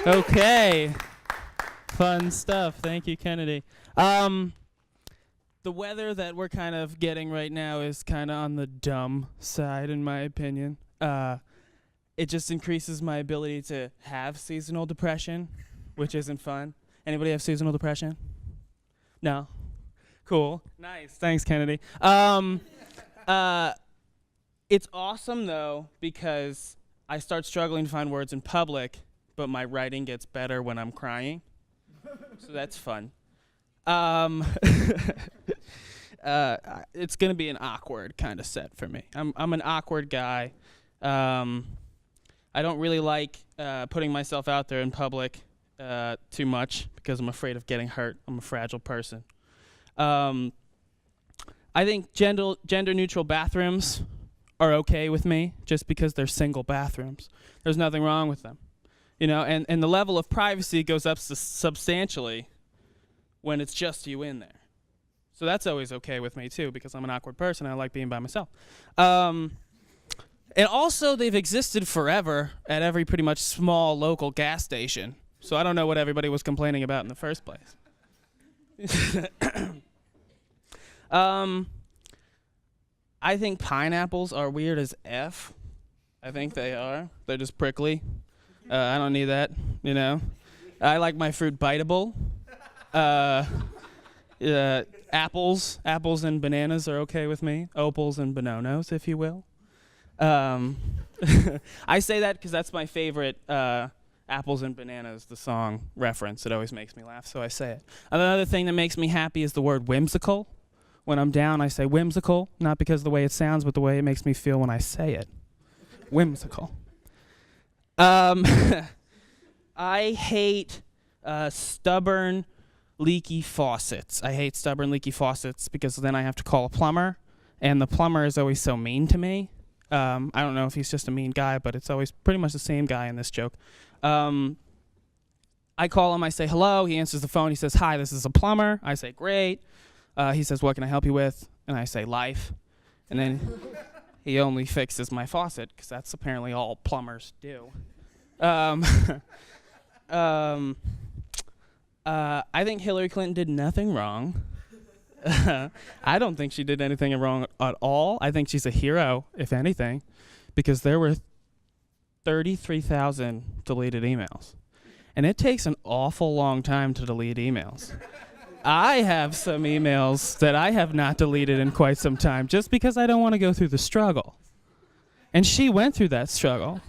Okay. Fun stuff. Thank you, Kennedy. The weather that we're kind of getting right now is kind of on the dumb side, in my opinion. It just increases my ability to have seasonal depression, which isn't fun. Anybody have seasonal depression? No? Cool. Nice. Thanks, Kennedy. It's awesome, though, because I start struggling to find words in public, but my writing gets better when I'm crying. So that's fun. It's going to be an awkward kind of set for me. I'm an awkward guy. I don't really like putting myself out there in public too much because I'm afraid of getting hurt. I'm a fragile person. I think gender-neutral bathrooms are okay with me just because they're single bathrooms. There's nothing wrong with them. You know, and the level of privacy goes up substantially when it's just you in there. So that's always okay with me, too, because I'm an awkward person. I like being by myself. And also, they've existed forever at every pretty much small local gas station. So I don't know what everybody was complaining about in the first place. I think pineapples are weird as F. I think they are. They're just prickly. I don't need that, you know. I like my fruit biteable. Apples and bananas are okay with me. Opals and bononos, if you will. I say that because that's my favorite Apples and Bananas, the song reference. It always makes me laugh, so I say it. Another thing that makes me happy is the word whimsical. When I'm down, I say whimsical, not because of the way it sounds, but the way it makes me feel when I say it. Whimsical. I hate stubborn, leaky faucets. I hate stubborn, leaky faucets because then I have to call a plumber, and the plumber is always so mean to me. I don't know if he's just a mean guy, but it's always pretty much the same guy in this joke. I call him, I say hello, he answers the phone, he says, hi, this is a plumber. I say, great. He says, what can I help you with? And I say, life. And then he only fixes my faucet, because that's apparently all plumbers do. I think Hillary Clinton did nothing wrong. I don't think she did anything wrong at all. I think she's a hero, if anything, because there were 33,000 deleted emails. And it takes an awful long time to delete emails. I have some emails that I have not deleted in quite some time just because I don't want to go through the struggle. And she went through that struggle.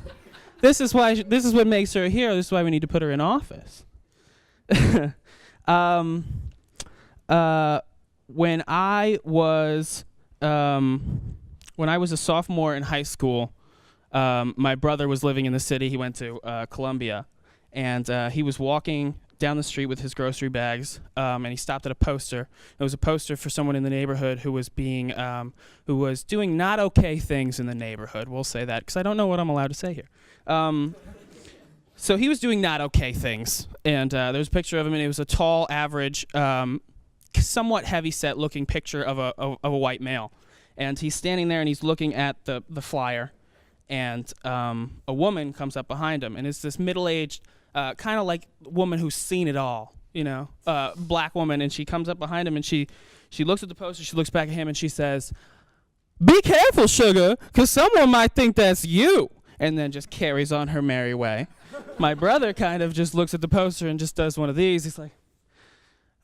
This is what makes her a hero. This is why we need to put her in office. When I was a sophomore in high school, my brother was living in the city. He went to Columbia, and he was walking down the street with his grocery bags, and he stopped at a poster. It was a poster for someone in the neighborhood who was doing not okay things in the neighborhood. We'll say that because I don't know what I'm allowed to say here. So he was doing not okay things, and there's a picture of him, and it was a tall, average, somewhat heavy-set looking picture of a white male. And he's standing there, and he's looking at the flyer, and a woman comes up behind him, and it's this middle-aged, kind of like woman who's seen it all, you know, black woman, and she comes up behind him, and she looks at the poster, she looks back at him, and she says, "Be careful, sugar, because someone might think that's you," and then just carries on her merry way. My brother kind of just looks at the poster and just does one of these. He's like,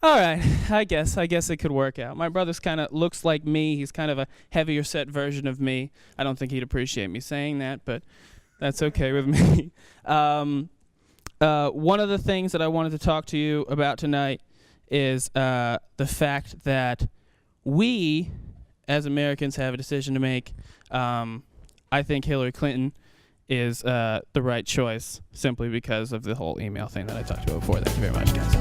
all right, I guess it could work out. My brother's kind of looks like me. He's kind of a heavier set version of me. I don't think he'd appreciate me saying that, but that's okay with me. One of the things that I wanted to talk to you about tonight is the fact that we, as Americans, have a decision to make. I think Hillary Clinton is the right choice simply because of the whole email thing that I talked about before. Thank you very much, guys.